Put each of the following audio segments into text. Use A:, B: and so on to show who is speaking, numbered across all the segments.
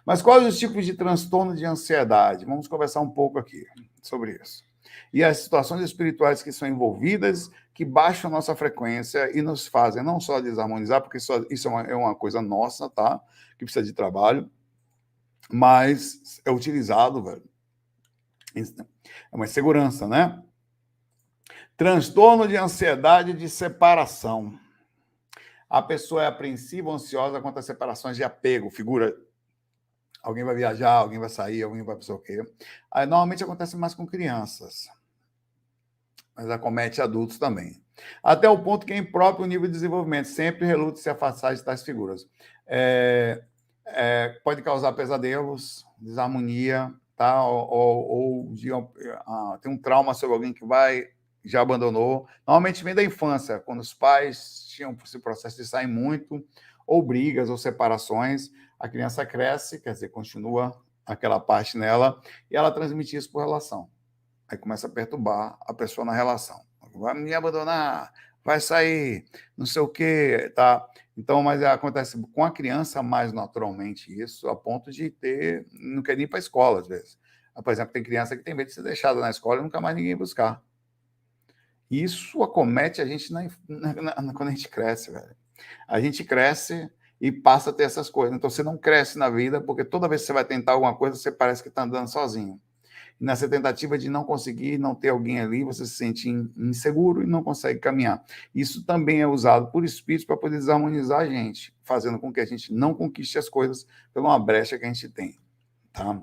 A: Mas quais os tipos de transtorno de ansiedade? Vamos conversar um pouco aqui sobre isso. E as situações espirituais que são envolvidas, que baixam a nossa frequência e nos fazem não só desarmonizar, porque isso é uma coisa nossa, tá? Que precisa de trabalho, mas é utilizado, velho. É uma segurança, né? Transtorno de ansiedade de separação. A pessoa é apreensiva, ansiosa quanto às separações de apego, figura. Alguém vai viajar, alguém vai sair, alguém vai fazer o quê? Aí, normalmente acontece mais com crianças, mas acomete adultos também. Até o ponto que é impróprio o nível de desenvolvimento, sempre reluta se afastar de tais figuras. Pode causar pesadelos, desarmonia, tá? Tem um trauma sobre alguém que já abandonou. Normalmente vem da infância, quando os pais tinham esse processo de sair muito, ou brigas, ou separações, a criança cresce, quer dizer, continua aquela parte nela, e ela transmite isso por relação. Aí começa a perturbar a pessoa na relação. Vai me abandonar, vai sair, não sei o quê, tá? Então, mas acontece com a criança mais naturalmente isso, a ponto de não quer nem ir para a escola, às vezes. Por exemplo, tem criança que tem medo de ser deixada na escola e nunca mais ninguém buscar. Isso acomete a gente quando a gente cresce, velho. A gente cresce e passa a ter essas coisas. Então, você não cresce na vida, porque toda vez que você vai tentar alguma coisa, você parece que está andando sozinho. E nessa tentativa de não conseguir, não ter alguém ali, você se sente inseguro e não consegue caminhar. Isso também é usado por espíritos para poder desarmonizar a gente, fazendo com que a gente não conquiste as coisas por uma brecha que a gente tem. Tá?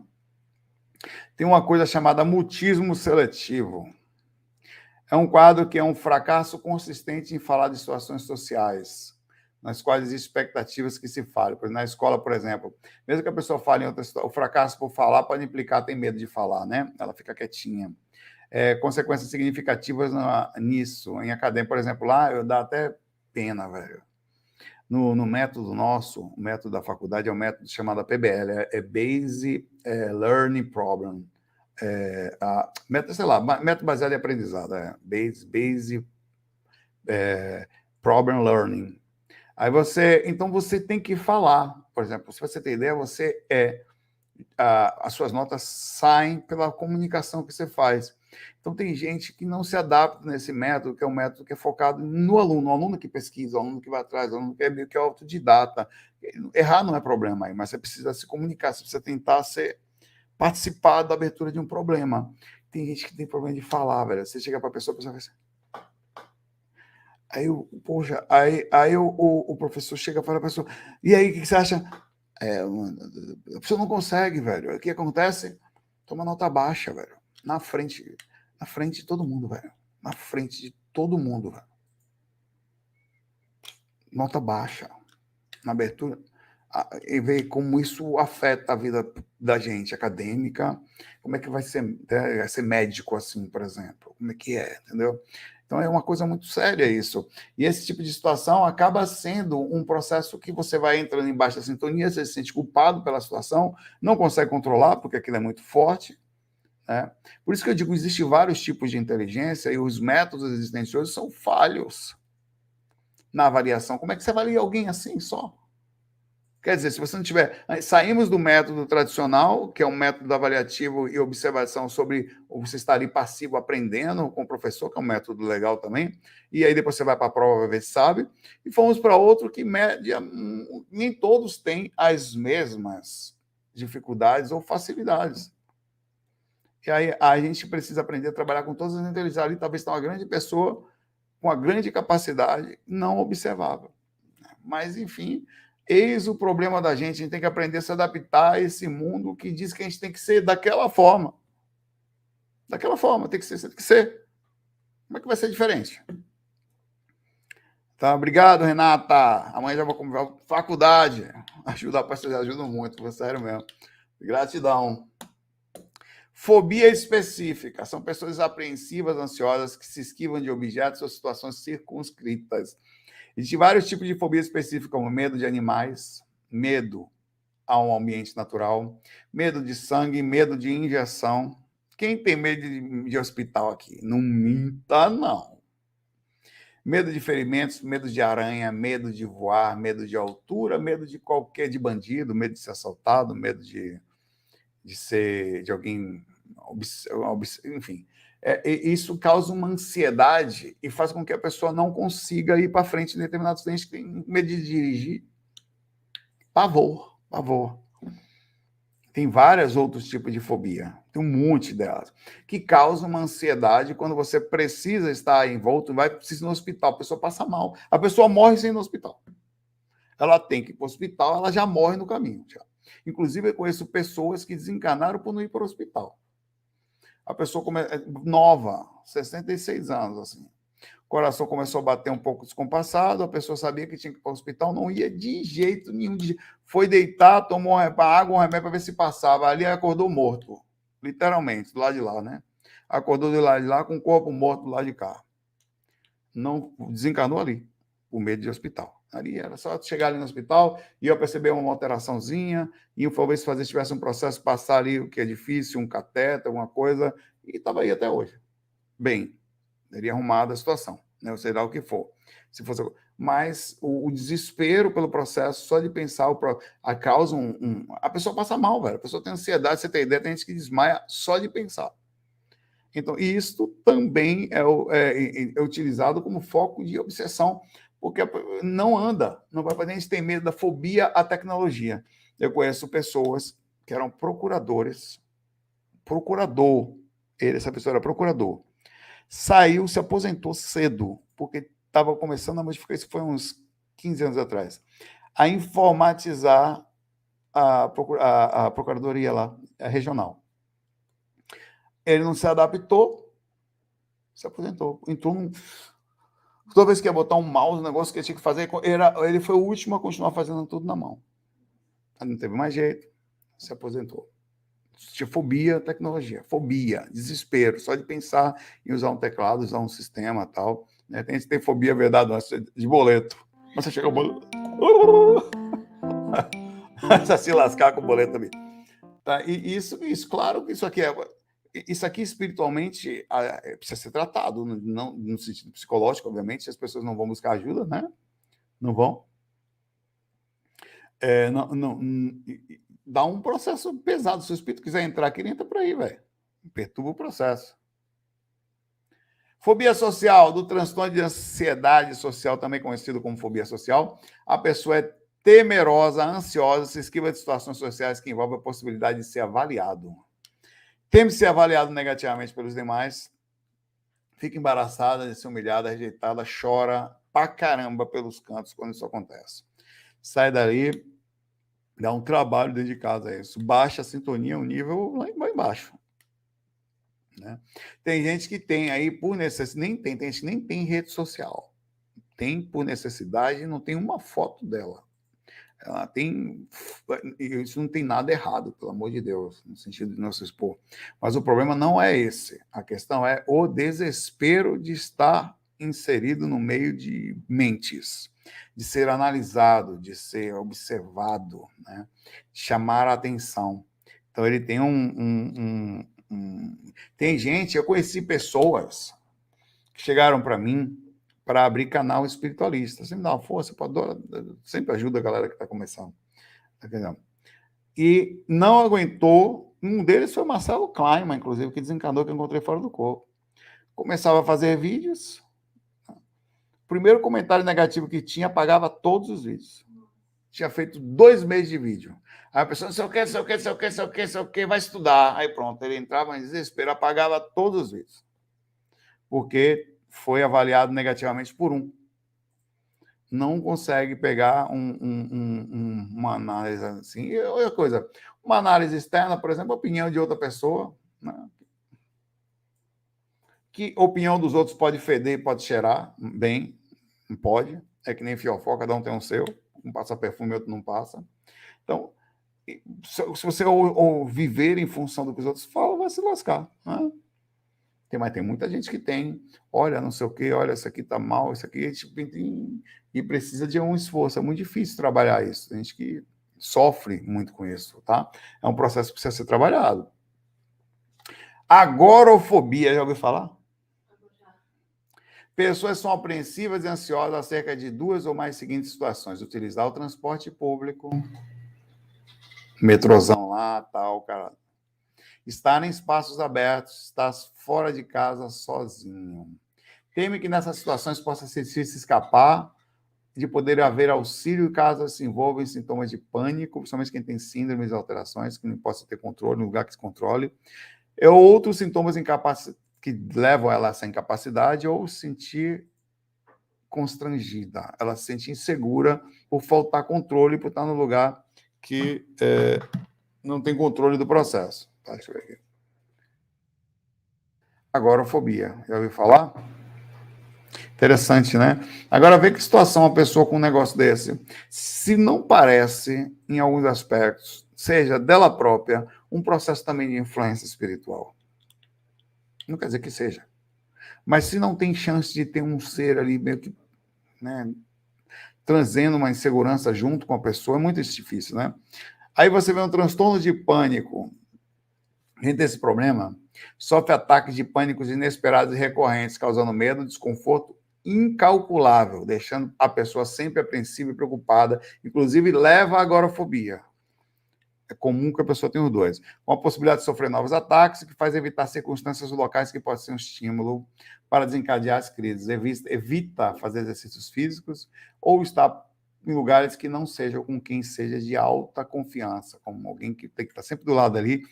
A: Tem uma coisa chamada mutismo seletivo. É um quadro que é um fracasso consistente em falar de situações sociais, nas quais existem expectativas que se falem. Na escola, por exemplo, mesmo que a pessoa fale em outra situação, o fracasso por falar pode implicar, tem medo de falar, né? Ela fica quietinha. Consequências significativas nisso. Em academia, por exemplo, lá eu dá até pena, velho. No método nosso, o método da faculdade é um método chamado PBL, Base Learning Problem. Método baseado em aprendizado, Base Problem Learning. Aí então você tem que falar, por exemplo, se você tem ideia, as suas notas saem pela comunicação que você faz. Então tem gente que não se adapta nesse método, que é um método que é focado no aluno, o aluno que pesquisa, o aluno que vai atrás, o aluno que é meio que autodidata. Errar não é problema aí, mas você precisa se comunicar, você precisa tentar participar da abertura de um problema. Tem gente que tem problema de falar, velho. Você chega para a pessoa vai assim. Aí o professor chega e fala para a pessoa, e aí, o que você acha? A pessoa não consegue, velho. O que acontece? Toma nota baixa, velho. Na frente de todo mundo, velho. Na frente de todo mundo, velho. Nota baixa. Na abertura. E ver como isso afeta a vida da gente acadêmica. Como é que vai ser, vai ser médico assim, por exemplo? Como é que é, entendeu? Então, é uma coisa muito séria isso. E esse tipo de situação acaba sendo um processo que você vai entrando em baixa sintonia, você se sente culpado pela situação, não consegue controlar, porque aquilo é muito forte. Né? Por isso que eu digo, existem vários tipos de inteligência e os métodos existentes hoje são falhos na avaliação. Como é que você avalia alguém assim só? Quer dizer, se você não tiver... Saímos do método tradicional, que é um método avaliativo e observação sobre você estar ali passivo aprendendo com o professor, que é um método legal também, e aí depois você vai para a prova, vai ver se sabe, e fomos para outro que nem todos têm as mesmas dificuldades ou facilidades. E aí a gente precisa aprender a trabalhar com todas as inteligências. Ali talvez está uma grande pessoa com uma grande capacidade não observável. Mas, enfim... Eis o problema da gente. A gente tem que aprender a se adaptar a esse mundo que diz que a gente tem que ser daquela forma. Daquela forma, tem que ser. Como é que vai ser diferente? Tá, obrigado, Renata. Amanhã já vou comer faculdade. Ajudar para vocês, ajudam muito, sério mesmo. Gratidão. Fobia específica. São pessoas apreensivas, ansiosas, que se esquivam de objetos ou situações circunscritas. Existem vários tipos de fobia específica, como medo de animais, medo a um ambiente natural, medo de sangue, medo de injeção. Quem tem medo de hospital aqui? Não minta, não. Medo de ferimentos, medo de aranha, medo de voar, medo de altura, medo de de bandido, medo de ser assaltado, medo de ser de alguém, enfim. Isso causa uma ansiedade e faz com que a pessoa não consiga ir para frente em determinados clientes que têm medo de dirigir. Pavor, pavor. Tem vários outros tipos de fobia, tem um monte delas, que causam uma ansiedade quando você precisa estar envolto, precisa ir no hospital, a pessoa passa mal, a pessoa morre sem ir no hospital. Ela tem que ir para o hospital, ela já morre no caminho. Já. Inclusive, eu conheço pessoas que desencanaram por não ir para o hospital. A pessoa nova, 66 anos, assim. O coração começou a bater um pouco descompassado, a pessoa sabia que tinha que ir para o hospital, não ia de jeito nenhum. Foi deitar, tomou água, um remédio para ver se passava. Ali acordou morto, literalmente, do lado de lá, né? Acordou do lado de lá com o corpo morto do lado de cá. Não desencanou ali, por medo de hospital. Ali era só chegar ali no hospital, ia perceber uma alteraçãozinha, e talvez se tivesse um processo, passar ali o que é difícil, um cateter, alguma coisa, e estava aí até hoje. Bem, teria arrumado a situação, né? Ou sei lá o que for. Se fosse... Mas o desespero pelo processo, só de pensar, a causa, a pessoa passa mal, velho. A pessoa tem ansiedade, você tem ideia, tem gente que desmaia só de pensar. Então, isso também é utilizado como foco de obsessão, porque não anda, não vai poder, a gente tem medo da fobia à tecnologia. Eu conheço pessoas que eram procuradores, essa pessoa era procurador, saiu, se aposentou cedo, porque estava começando a modificar, isso foi uns 15 anos atrás, a informatizar a procuradoria lá, a regional. Ele não se adaptou, se aposentou. Então, toda vez que ia botar um mouse, um negócio que ele tinha que fazer, ele foi o último a continuar fazendo tudo na mão. Não teve mais jeito, se aposentou. Tinha fobia à tecnologia, fobia, desespero, só de pensar em usar um teclado, usar um sistema e tal. Né? Tem gente que tem fobia, verdade, de boleto. Mas você chega ao boleto. Você se lascar com o boleto também. Tá? E isso, claro que isso aqui espiritualmente precisa ser tratado, não no sentido psicológico, obviamente, as pessoas não vão buscar ajuda, né? Não vão. Dá um processo pesado. Se o espírito quiser entrar aqui, ele entra por aí, velho. Perturba o processo. Fobia social, do transtorno de ansiedade social, também conhecido como fobia social. A pessoa é temerosa, ansiosa, se esquiva de situações sociais que envolvem a possibilidade de ser avaliado. Teme ser avaliado negativamente pelos demais, fica embaraçada de ser humilhada, rejeitada, chora pra caramba pelos cantos quando isso acontece. Sai dali, dá um trabalho dedicado a isso. Baixa a sintonia, o nível lá embaixo. Né? Tem gente que tem aí por necessidade, tem gente que nem tem rede social. Tem por necessidade, não tem uma foto dela. Ela tem. Isso não tem nada errado, pelo amor de Deus, no sentido de não se expor. Mas o problema não é esse. A questão é o desespero de estar inserido no meio de mentes, de ser analisado, de ser observado, né? Chamar a atenção. Então, ele tem Tem gente, eu conheci pessoas que chegaram para mim para abrir canal espiritualista. Sempre dá uma força, sempre ajuda a galera que está começando. E não aguentou. Um deles foi o Marcelo Kleinman, inclusive, que desencanou, que eu encontrei fora do corpo. Começava a fazer vídeos. O primeiro comentário negativo que tinha, apagava todos os vídeos. Tinha feito 2 meses de vídeo. Aí a pessoa, não sei o que, vai estudar. Aí pronto, ele entrava em desespero, apagava todos os vídeos. Porque foi avaliado negativamente por um. Não consegue pegar uma análise assim. E outra coisa, uma análise externa, por exemplo, a opinião de outra pessoa, né? Que opinião dos outros pode feder, pode cheirar bem, não pode. É que nem fiofó, cada um tem um seu. Um passa perfume, outro não passa. Então, se você ou viver em função do que os outros falam, vai se lascar. Né? Mas tem muita gente que tem, olha, não sei o quê, olha, isso aqui está mal, isso aqui, e precisa de um esforço. É muito difícil trabalhar isso. Tem gente que sofre muito com isso, tá? É um processo que precisa ser trabalhado. Agorafobia, já ouviu falar? Pessoas são apreensivas e ansiosas acerca de duas ou mais seguintes situações: utilizar o transporte público, metrôzão lá, tal, cara. Estar em espaços abertos, estar fora de casa sozinho. Teme que nessas situações possa se escapar de poder haver auxílio caso se envolva em sintomas de pânico, principalmente quem tem síndromes e alterações, que não possa ter controle, no lugar que se controle, ou outros sintomas que levam ela a essa incapacidade, ou sentir constrangida, ela se sente insegura por faltar controle, por estar no lugar que não tem controle do processo. Tá, deixa eu ver aqui. Agorafobia, já ouviu falar? Interessante, né? Agora, vê que situação uma pessoa com um negócio desse. Se não parece, em alguns aspectos, seja dela própria, um processo também de influência espiritual. Não quer dizer que seja. Mas se não tem chance de ter um ser ali meio que, né, trazendo uma insegurança junto com a pessoa, é muito difícil, né? Aí você vê um transtorno de pânico. Gente, esse problema sofre ataques de pânicos inesperados e recorrentes, causando medo, desconforto incalculável, deixando a pessoa sempre apreensiva e preocupada, inclusive leva à agorafobia. É comum que a pessoa tenha os dois. Com a possibilidade de sofrer novos ataques, que faz evitar circunstâncias locais que podem ser um estímulo para desencadear as crises. Evita fazer exercícios físicos ou estar em lugares que não sejam com quem seja de alta confiança, como alguém que tem que estar sempre do lado ali,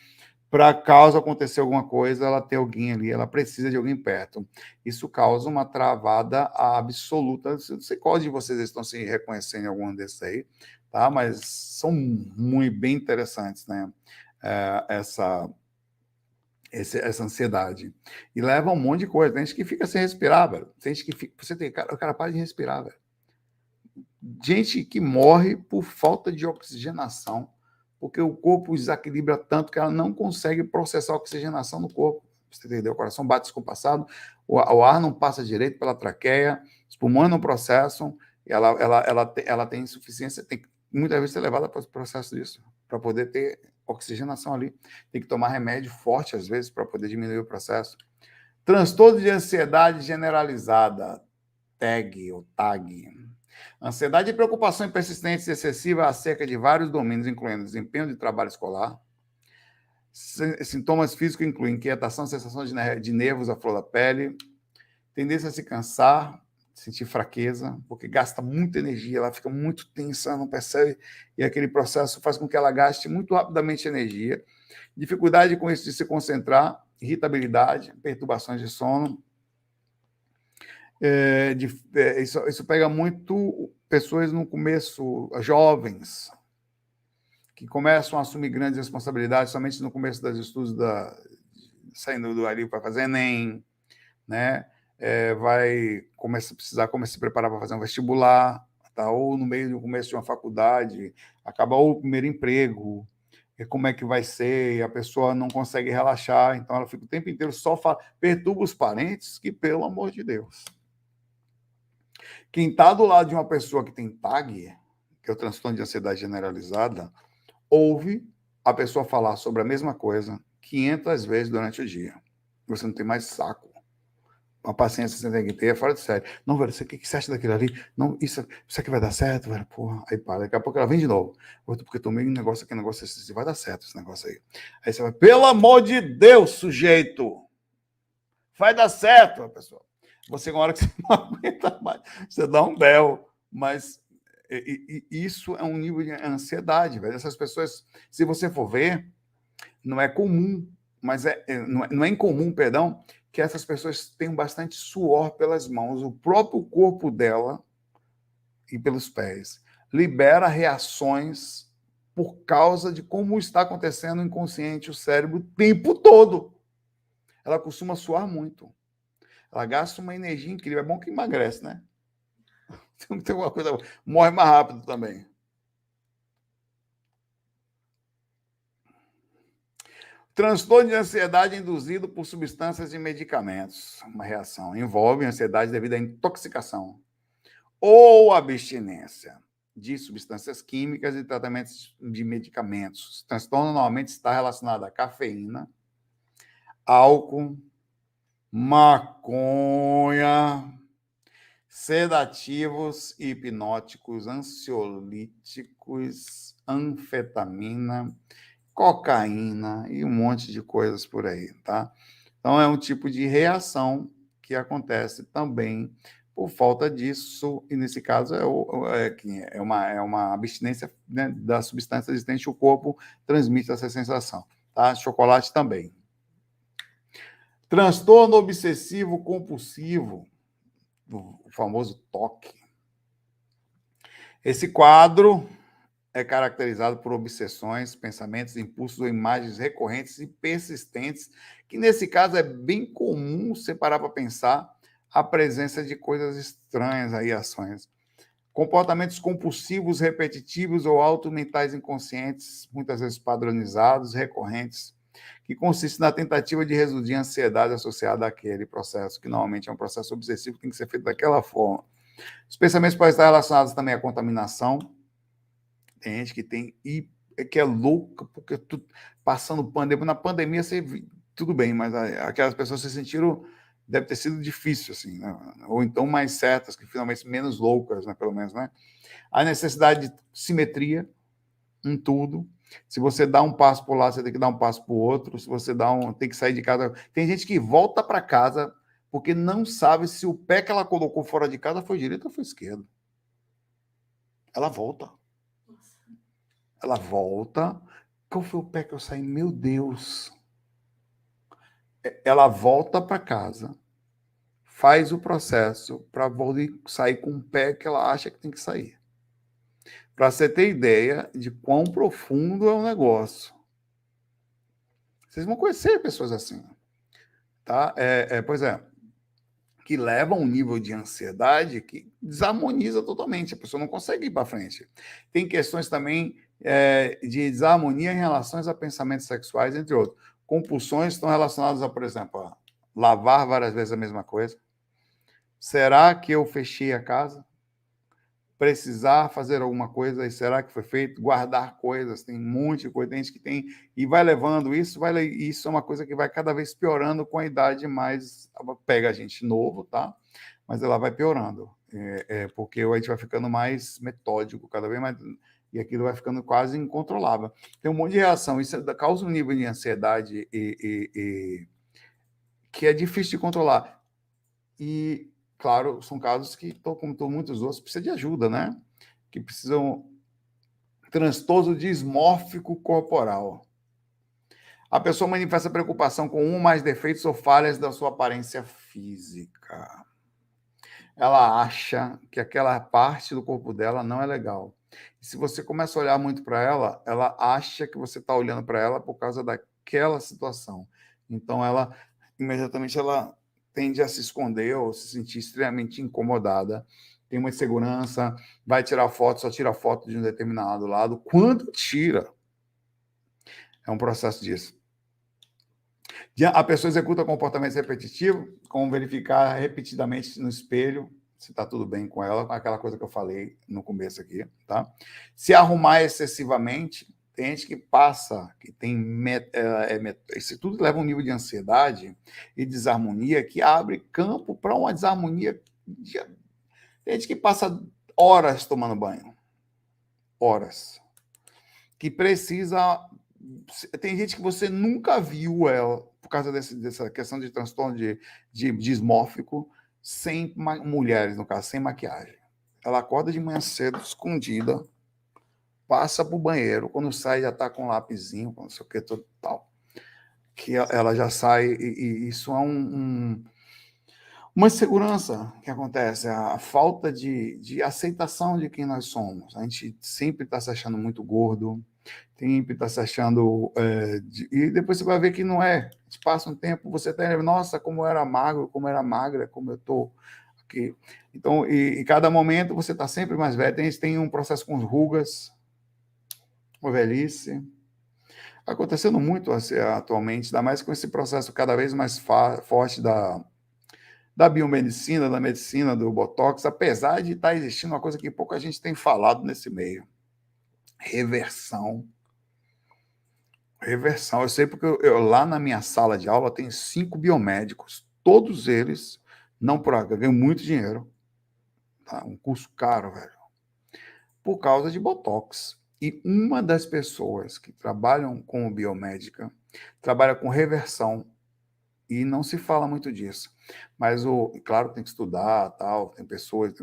A: para caso acontecer alguma coisa, ela ter alguém ali, ela precisa de alguém perto. Isso causa uma travada absoluta. Não sei qual de vocês estão se reconhecendo em algum desses aí, tá? Mas são muito bem interessantes, né? Essa ansiedade. E leva a um monte de coisa. Tem gente que fica sem respirar, velho. Tem gente que fica. O cara para de respirar, velho. Gente que morre por falta de oxigenação, porque o corpo desequilibra tanto que ela não consegue processar a oxigenação no corpo. Você entendeu? O coração bate descompassado, o ar não passa direito pela traqueia, os pulmões não processam, e ela tem insuficiência, tem que muitas vezes ser levada para o processo disso, para poder ter oxigenação ali. Tem que tomar remédio forte, às vezes, para poder diminuir o processo. Transtorno de ansiedade generalizada, TAG. Ansiedade e preocupação persistentes e excessiva acerca de vários domínios, incluindo desempenho de trabalho escolar. Sintomas físicos incluem inquietação, sensação de nervos à flor da pele, tendência a se cansar, sentir fraqueza, porque gasta muita energia, ela fica muito tensa, não percebe, e aquele processo faz com que ela gaste muito rapidamente energia. Dificuldade com isso de se concentrar, irritabilidade, perturbações de sono. Isso pega muito pessoas no começo, jovens, que começam a assumir grandes responsabilidades somente no começo dos estudos, saindo do ali para fazer Enem, né? Vai precisar se preparar para fazer um vestibular, tá? Ou no meio do começo de uma faculdade, acabar o primeiro emprego, como é que vai ser, e a pessoa não consegue relaxar, então ela fica o tempo inteiro perturba os parentes, que, pelo amor de Deus. Quem está do lado de uma pessoa que tem TAG, que é o transtorno de ansiedade generalizada, ouve a pessoa falar sobre a mesma coisa 500 vezes durante o dia. Você não tem mais saco. Uma paciência você tem que ter, é fora de série. Não, velho, o que você acha daquilo ali? Não, isso aqui vai dar certo, velho? Porra, aí para. Daqui a pouco ela vem de novo. Porque eu tomei um negócio aqui, vai dar certo esse negócio aí. Aí você vai, pelo amor de Deus, sujeito! Vai dar certo, a pessoa. Você, uma hora que você não aguenta mais, você dá um bel, mas isso é um nível de ansiedade, velho. Essas pessoas, se você for ver, não é comum, mas não é incomum, perdão, que essas pessoas tenham bastante suor pelas mãos, o próprio corpo dela e pelos pés libera reações por causa de como está acontecendo no inconsciente, o cérebro, o tempo todo. Ela costuma suar muito. Ela gasta uma energia incrível. É bom que emagrece, né? Tem uma coisa. Morre mais rápido também. Transtorno de ansiedade induzido por substâncias e medicamentos. Uma reação. Envolve ansiedade devido à intoxicação ou abstinência de substâncias químicas e tratamentos de medicamentos. O transtorno normalmente está relacionado à cafeína, álcool, maconha, Sedativos, hipnóticos, ansiolíticos, anfetamina, cocaína e um monte de coisas por aí, tá? Então, é um tipo de reação que acontece também por falta disso, e nesse caso é uma abstinência, né, da substância existente, o corpo transmite essa sensação, tá? Chocolate também. Transtorno obsessivo compulsivo, o famoso TOC. Esse quadro é caracterizado por obsessões, pensamentos, impulsos ou imagens recorrentes e persistentes, que nesse caso é bem comum você parar para pensar a presença de coisas estranhas aí, ações. Comportamentos compulsivos, repetitivos ou auto-mentais inconscientes, muitas vezes padronizados, recorrentes, que consistem na tentativa de reduzir a ansiedade associada àquele processo, que normalmente é um processo obsessivo, que tem que ser feito daquela forma. Os pensamentos podem estar relacionados também à contaminação. Tem gente que tem que é louca, porque passando pandemia. Na pandemia, tudo bem, mas aquelas pessoas se sentiram. Deve ter sido difícil, assim, né? Ou então mais certas, que finalmente menos loucas, né? Pelo menos, né? A necessidade de simetria em tudo. Se você dá um passo para o lado, você tem que dar um passo para o outro. Se você tem que sair de casa. Tem gente que volta para casa porque não sabe se o pé que ela colocou fora de casa foi direito ou foi esquerdo. Ela volta. Ela volta. Qual foi o pé que eu saí? Meu Deus. Ela volta para casa, faz o processo para sair com o pé que ela acha que tem que sair. Para você ter ideia de quão profundo é o negócio. Vocês vão conhecer pessoas assim, tá? Pois é, que levam um nível de ansiedade que desarmoniza totalmente. A pessoa não consegue ir para frente. Tem questões também de desarmonia em relação a pensamentos sexuais, entre outros. Compulsões estão relacionadas a, por exemplo, a lavar várias vezes a mesma coisa. Será que eu fechei a casa? Precisar fazer alguma coisa, e será que foi feito? Guardar coisas, tem um monte de coisa, tem gente que tem, e vai levando isso, isso é uma coisa que vai cada vez piorando com a idade mais, pega a gente novo, tá? Mas ela vai piorando, porque a gente vai ficando mais metódico, cada vez mais, e aquilo vai ficando quase incontrolável. Tem um monte de reação, isso causa um nível de ansiedade que é difícil de controlar. E, claro, são casos que, como muitos outros, precisam de ajuda, né? Que precisam transtorno dismórfico corporal. A pessoa manifesta preocupação com um ou mais defeitos ou falhas da sua aparência física. Ela acha que aquela parte do corpo dela não é legal. E se você começa a olhar muito para ela, ela acha que você está olhando para ela por causa daquela situação. Então, ela imediatamente ela tende a se esconder ou se sentir extremamente incomodada, tem uma insegurança, vai tirar foto, só tira foto de um determinado lado. Quando tira, é um processo disso. A pessoa executa comportamentos repetitivos, como verificar repetidamente no espelho se está tudo bem com ela, aquela coisa que eu falei no começo aqui, tá? Se arrumar excessivamente, tem gente que passa, que tem isso tudo leva a um nível de ansiedade e desarmonia que abre campo para uma desarmonia. Tem gente que passa horas tomando banho, horas, que precisa. Tem gente que você nunca viu ela por causa dessa questão de transtorno de dismórfico, sem mulheres, no caso, sem maquiagem. Ela acorda de manhã cedo, escondida, passa para o banheiro, quando sai já está com um lapisinho, com não sei o que, tudo tal. Que ela já sai, e isso é uma insegurança que acontece, a falta de aceitação de quem nós somos. A gente sempre está se achando muito gordo, sempre está se achando. E depois você vai ver que não é. A gente passa um tempo, você está, nossa, como eu era magro, como eu era magra, como eu estou aqui. Então, e cada momento você está sempre mais velho. Tem um processo com rugas, com velhice. Acontecendo muito assim, atualmente, ainda mais com esse processo cada vez mais forte da biomedicina, da medicina, do Botox, apesar de estar existindo uma coisa que pouca gente tem falado nesse meio. Reversão. Reversão. Eu sei porque lá na minha sala de aula tem 5 biomédicos. Todos eles, não por ganham muito dinheiro. tá? Um curso caro, velho, por causa de Botox. E uma das pessoas que trabalham com biomédica trabalha com reversão e não se fala muito disso. Mas, claro, tem que estudar, tal, tem pessoas,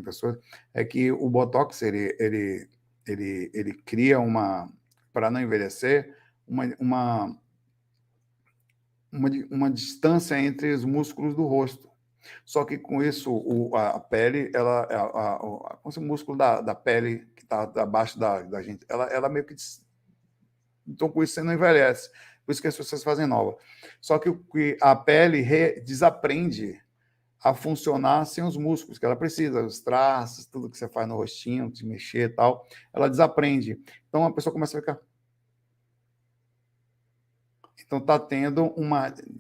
A: é que o Botox, ele cria para não envelhecer, uma distância entre os músculos do rosto. Só que com isso, a pele, o músculo da pele que está abaixo da gente, ela meio que. Então, com isso, você não envelhece. Por isso que as pessoas fazem nova. Só que a pele desaprende a funcionar sem os músculos que ela precisa, os traços, tudo que você faz no rostinho, de mexer e tal, ela desaprende. Então, a pessoa começa a ficar. Então, está tendo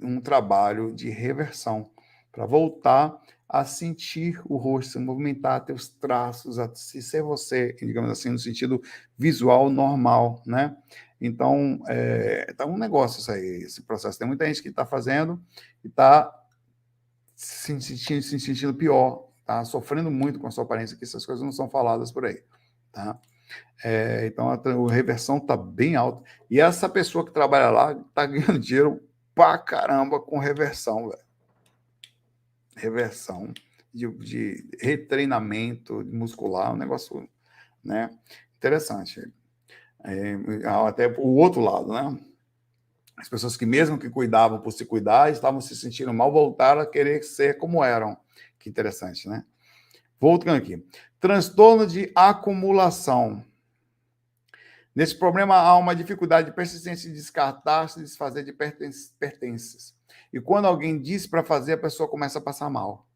A: um trabalho de reversão para voltar a sentir o rosto, a movimentar teus traços, a ser você, digamos assim, no sentido visual normal, né? Então, tá um negócio isso aí, esse processo. Tem muita gente que está fazendo e está se sentindo pior, tá sofrendo muito com a sua aparência, que essas coisas não são faladas por aí, tá? Então, a reversão está bem alta. E essa pessoa que trabalha lá está ganhando dinheiro pra caramba com reversão, velho. Reversão de retreinamento muscular, um negócio, né, interessante. Até o outro lado, né? As pessoas que, mesmo que cuidavam por se cuidar, estavam se sentindo mal, voltaram a querer ser como eram. Que interessante, né? Voltando aqui. Transtorno de acumulação. Nesse problema, há uma dificuldade persistente de descartar, se desfazer de pertences. E quando alguém diz para fazer, a pessoa começa a passar mal.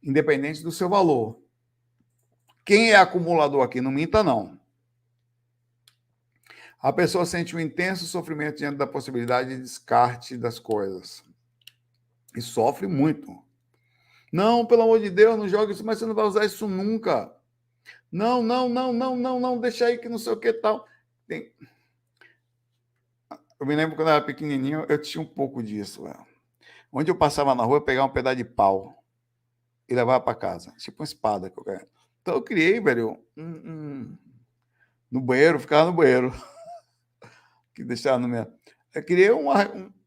A: Independente do seu valor. Quem é acumulador aqui? Não minta, não. A pessoa sente um intenso sofrimento diante da possibilidade de descarte das coisas. E sofre muito. Não, pelo amor de Deus, não joga isso, mas você não vai usar isso nunca. Não, deixa aí que não sei o que tal. Eu me lembro quando eu era pequenininho, eu tinha um pouco disso. Onde eu passava na rua, eu pegava um pedaço de pau e levava para casa, tipo uma espada. Então eu criei, velho, no banheiro, ficava no banheiro. Que deixava no meu. Eu criei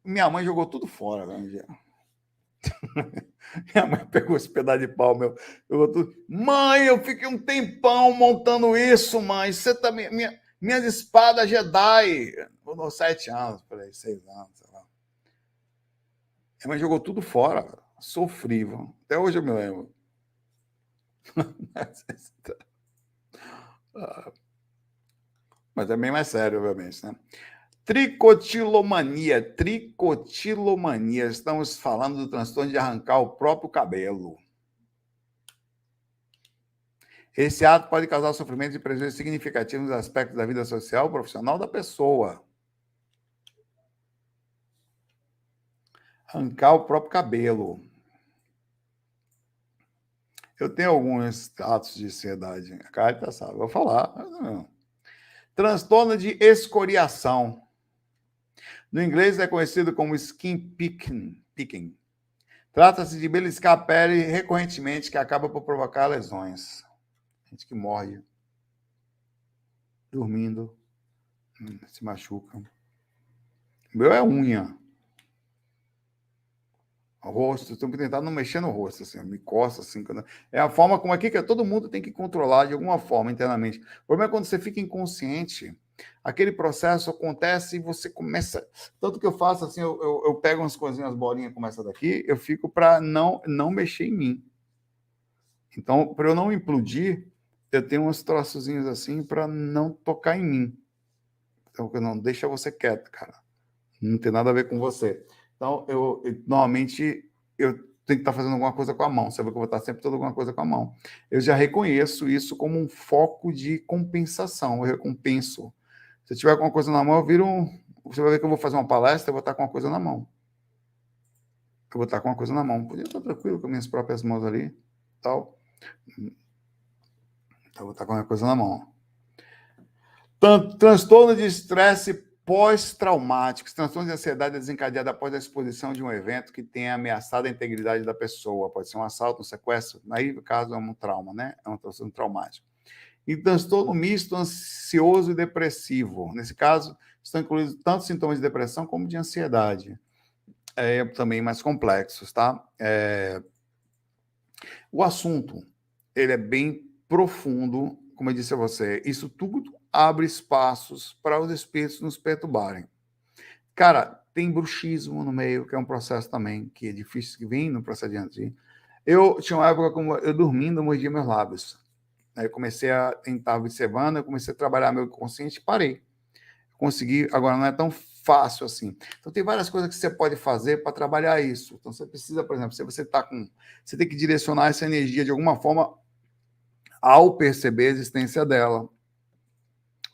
A: minha mãe jogou tudo fora, velho. Minha mãe pegou esse pedaço de pau, meu. Mãe, eu fiquei um tempão montando isso, mãe. Você tá. Minhas espadas Jedi. Eu 7 anos, por aí, 6 anos, sei lá. Minha mãe jogou tudo fora. Sofrível. Até hoje eu me lembro. Mas é bem mais sério, obviamente, né? Tricotilomania. Estamos falando do transtorno de arrancar o próprio cabelo. Esse ato pode causar sofrimento e prejuízo significativo nos aspectos da vida social e profissional da pessoa. Arrancar o próprio cabelo. Eu tenho alguns atos de ansiedade. A Carita sabe, vou falar. Transtorno de escoriação. No inglês é conhecido como skin picking. Trata-se de beliscar a pele recorrentemente, que acaba por provocar lesões. Gente que morre dormindo, se machuca. O meu é unha. O rosto, eu tenho que tentar não mexer no rosto, assim, me coça, assim. É a forma como aqui que todo mundo tem que controlar de alguma forma internamente. O problema é quando você fica inconsciente, aquele processo acontece e você começa. Tanto que eu faço assim, eu pego umas coisinhas, bolinhas como essa daqui, eu fico para não mexer em mim. Então, para eu não implodir, eu tenho uns troçozinhos assim para não tocar em mim. Então, não deixa você quieto, cara. Não tem nada a ver com você. Então, normalmente, eu tenho que estar fazendo alguma coisa com a mão. Você vê que eu vou estar sempre fazendo alguma coisa com a mão. Eu já reconheço isso como um foco de compensação. Eu recompenso. Se eu tiver alguma coisa na mão, você vai ver que eu vou fazer uma palestra, eu vou estar com uma coisa na mão. Eu vou estar com uma coisa na mão. Podia estar tranquilo com minhas próprias mãos ali. Tal. Eu vou estar com uma coisa na mão. Transtorno de estresse Pós-traumáticos, transtorno de ansiedade é desencadeado após a exposição de um evento que tenha ameaçado a integridade da pessoa. Pode ser um assalto, um sequestro. Aí, no caso, é um trauma, né? É um transtorno traumático. E transtorno misto ansioso e depressivo. Nesse caso, estão incluídos tanto sintomas de depressão como de ansiedade. Também mais complexos, tá? O assunto, ele é bem profundo, como eu disse a você. Isso tudo abre espaços para os espíritos nos perturbarem. Cara, tem bruxismo no meio, que é um processo também, que é difícil, que vem no processo adiante. Eu tinha uma época como eu dormindo, mordia meus lábios. Aí eu comecei a tentar observando, eu comecei a trabalhar meu consciente e parei. Consegui, agora não é tão fácil assim. Então tem várias coisas que você pode fazer para trabalhar isso. Então você precisa, por exemplo, se você está com, você tem que direcionar essa energia de alguma forma ao perceber a existência dela.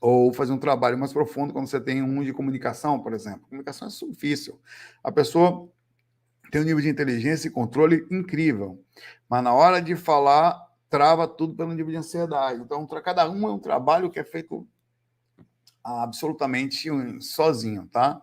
A: Ou fazer um trabalho mais profundo quando você tem um de comunicação, por exemplo. Comunicação é difícil. A pessoa tem um nível de inteligência e controle incrível, mas na hora de falar, trava tudo pelo nível de ansiedade. Então, cada um é um trabalho que é feito absolutamente sozinho, tá?